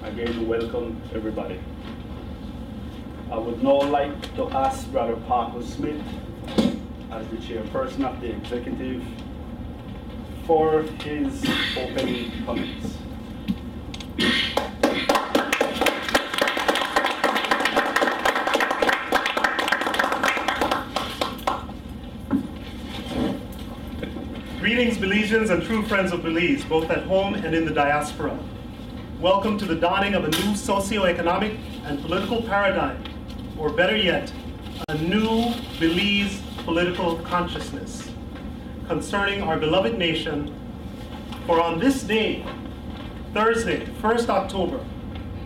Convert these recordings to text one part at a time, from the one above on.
Again, welcome everybody. I would now like to ask Brother Paco Smith, as the chairperson of the executive, for his opening comments. Greetings, Belizeans and true friends of Belize, both at home and in the diaspora. Welcome to the dawning of a new socio-economic and political paradigm, or better yet, a new Belize political consciousness concerning our beloved nation. For on this day, Thursday, 1st October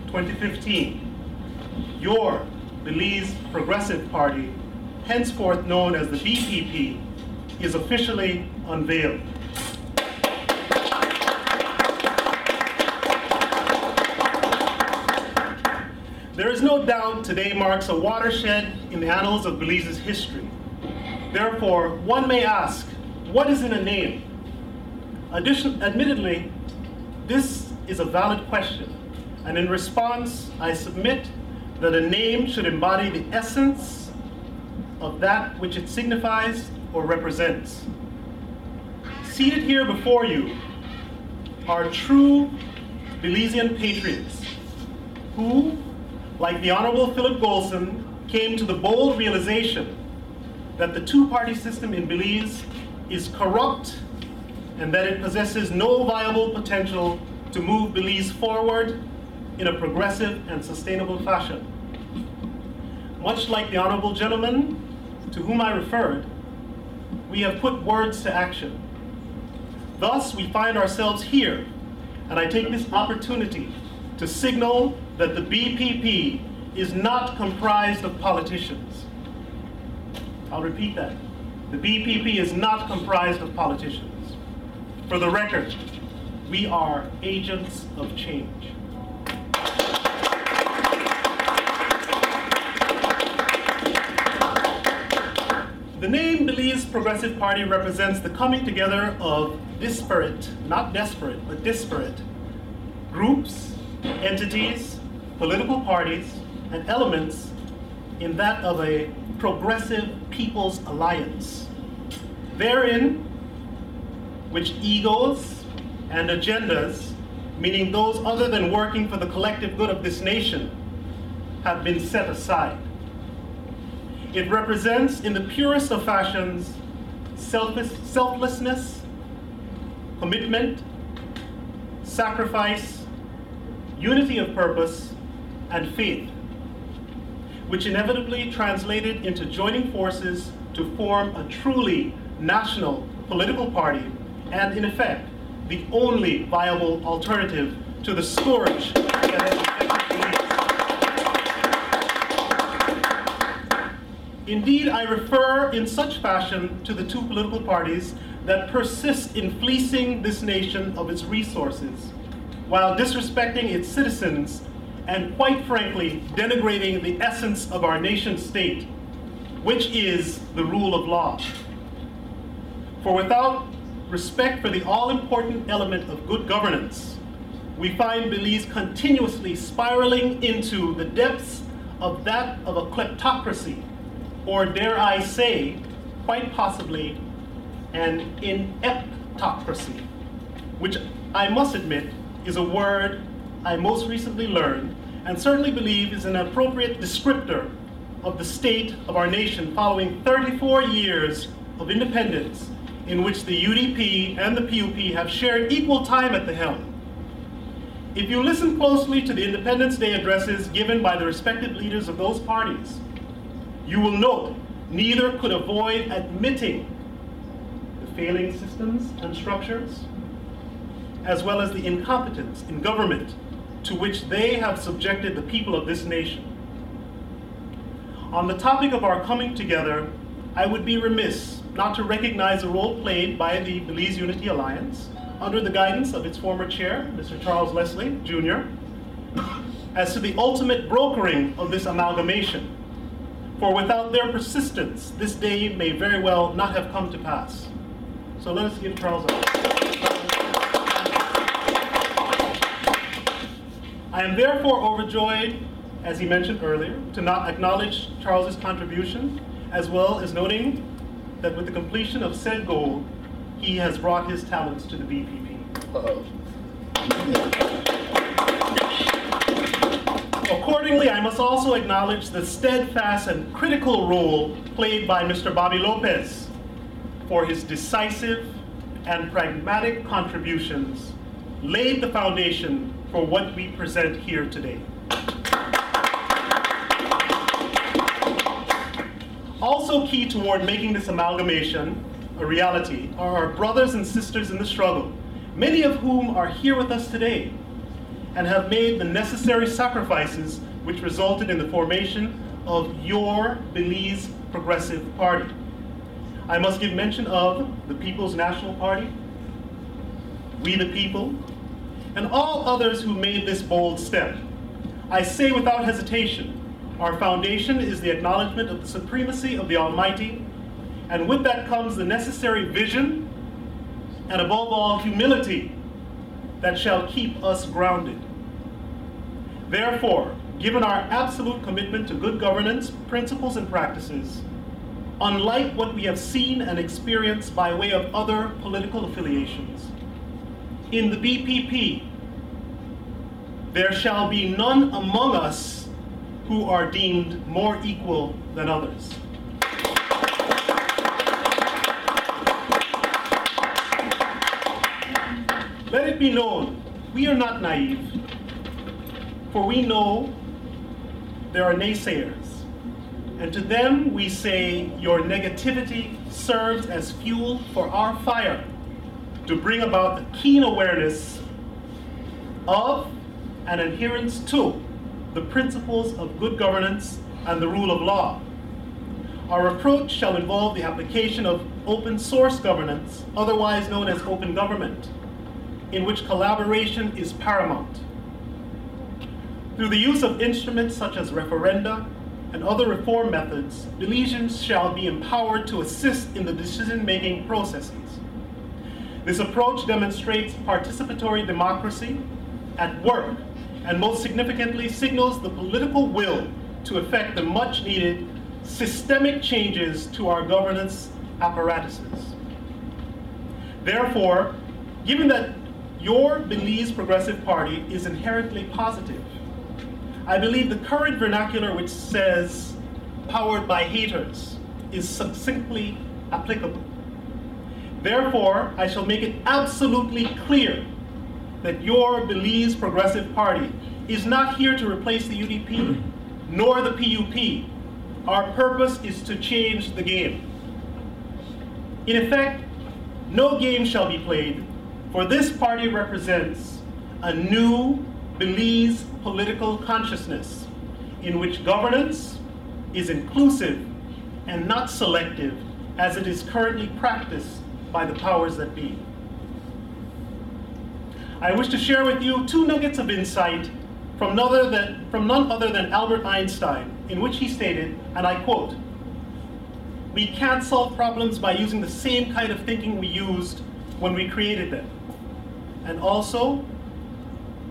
2015, your Belize Progressive Party, henceforth known as the BPP, is officially unveiled. There is no doubt today marks a watershed in the annals of Belize's history. Therefore, one may ask, what is in a name? Admittedly, this is a valid question, and in response, I submit that a name should embody the essence of that which it signifies or represents. Seated here before you are true Belizean patriots who, like the Honorable Philip Golson, came to the bold realization that the two-party system in Belize is corrupt and that it possesses no viable potential to move Belize forward in a progressive and sustainable fashion. Much like the Honorable gentleman to whom I referred, we have put words to action. Thus, we find ourselves here, and I take this opportunity to signal that the BPP is not comprised of politicians. I'll repeat that. The BPP is not comprised of politicians. For the record, we are agents of change. The name Belize Progressive Party represents the coming together of disparate, not desperate, but disparate groups, entities, political parties, and elements in that of a progressive people's alliance. Therein, which egos and agendas, meaning those other than working for the collective good of this nation, have been set aside. It represents, in the purest of fashions, selflessness, commitment, sacrifice, unity of purpose, and faith, which inevitably translated into joining forces to form a truly national political party and, in effect, the only viable alternative to the scourge that has affected Belize. Indeed, I refer in such fashion to the two political parties that persist in fleecing this nation of its resources, while disrespecting its citizens and, quite frankly, denigrating the essence of our nation state, which is the rule of law. For without respect for the all-important element of good governance, we find Belize continuously spiraling into the depths of that of a kleptocracy, or dare I say, quite possibly, an ineptocracy, which I must admit is a word I most recently learned and certainly believe is an appropriate descriptor of the state of our nation following 34 years of independence in which the UDP and the PUP have shared equal time at the helm. If you listen closely to the Independence Day addresses given by the respective leaders of those parties, you will note neither could avoid admitting the failing systems and structures, as well as the incompetence in government to which they have subjected the people of this nation. On the topic of our coming together, I would be remiss not to recognize the role played by the Belize Unity Alliance under the guidance of its former chair, Mr. Charles Leslie, Jr., as to the ultimate brokering of this amalgamation. For without their persistence, this day may very well not have come to pass. So let us give Charles a I am therefore overjoyed, as he mentioned earlier, to not acknowledge Charles's contribution, as well as noting that with the completion of said goal, he has brought his talents to the BPP. Accordingly, I must also acknowledge the steadfast and critical role played by Mr. Bobby Lopez for his decisive and pragmatic contributions laid the foundation for what we present here today. Also key toward making this amalgamation a reality are our brothers and sisters in the struggle, many of whom are here with us today and have made the necessary sacrifices which resulted in the formation of your Belize Progressive Party. I must give mention of the People's National Party, We the People, and all others who made this bold step. I say without hesitation, our foundation is the acknowledgement of the supremacy of the Almighty, and with that comes the necessary vision, and above all, humility that shall keep us grounded. Therefore, given our absolute commitment to good governance, principles, and practices, unlike what we have seen and experienced by way of other political affiliations, in the BPP, there shall be none among us who are deemed more equal than others. Let it be known, we are not naive, for we know there are naysayers. And to them we say, your negativity serves as fuel for our fire to bring about a keen awareness of and adherence to the principles of good governance and the rule of law. Our approach shall involve the application of open source governance, otherwise known as open government, in which collaboration is paramount. Through the use of instruments such as referenda and other reform methods, Belizeans shall be empowered to assist in the decision-making processes. This approach demonstrates participatory democracy at work, and most significantly signals the political will to effect the much-needed systemic changes to our governance apparatuses. Therefore, given that your Belize Progressive Party is inherently positive, I believe the current vernacular which says, powered by haters, is succinctly applicable. Therefore, I shall make it absolutely clear that your Belize Progressive Party is not here to replace the UDP, nor the PUP. Our purpose is to change the game. In effect, no game shall be played, for this party represents a new Belize political consciousness in which governance is inclusive and not selective as it is currently practiced by the powers that be. I wish to share with you two nuggets of insight from none other than Albert Einstein, in which he stated, and I quote, "We can't solve problems by using the same kind of thinking we used when we created them. And also,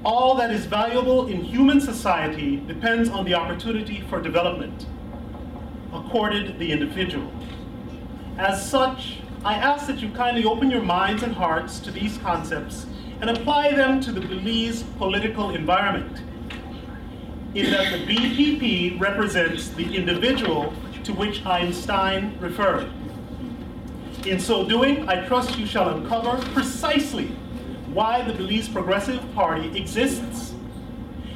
all that is valuable in human society depends on the opportunity for development accorded the individual. As such, I ask that you kindly open your minds and hearts to these concepts and apply them to the Belize political environment, in that the BPP represents the individual to which Einstein referred. In so doing, I trust you shall uncover precisely why the Belize Progressive Party exists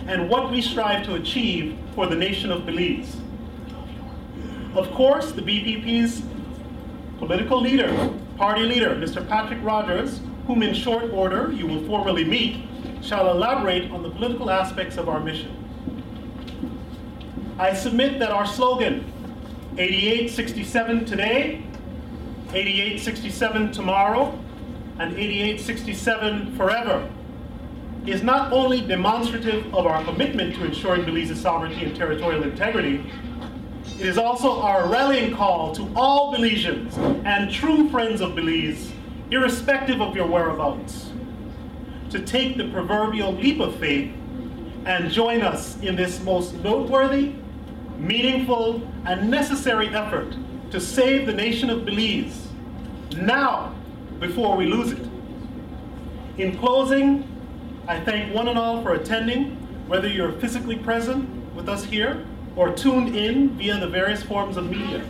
and what we strive to achieve for the nation of Belize. Of course, the BPP's political leader, party leader, Mr. Patrick Rogers, whom in short order you will formally meet, shall elaborate on the political aspects of our mission. I submit that our slogan, 8867 today, 8867 tomorrow, and 8867 forever, is not only demonstrative of our commitment to ensuring Belize's sovereignty and territorial integrity, it is also our rallying call to all Belizeans and true friends of Belize, irrespective of your whereabouts, to take the proverbial leap of faith and join us in this most noteworthy, meaningful, and necessary effort to save the nation of Belize now before we lose it. In closing, I thank one and all for attending, whether you're physically present with us here or tuned in via the various forms of media.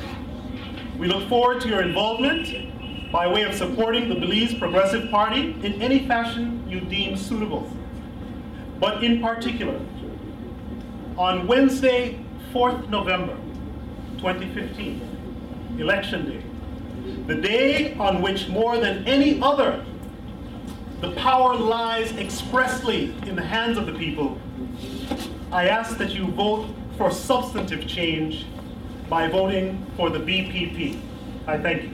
We look forward to your involvement by way of supporting the Belize Progressive Party in any fashion you deem suitable. But in particular, on Wednesday, 4th November, 2015, Election Day, the day on which more than any other, the power lies expressly in the hands of the people, I ask that you vote for substantive change by voting for the BPP. I thank you.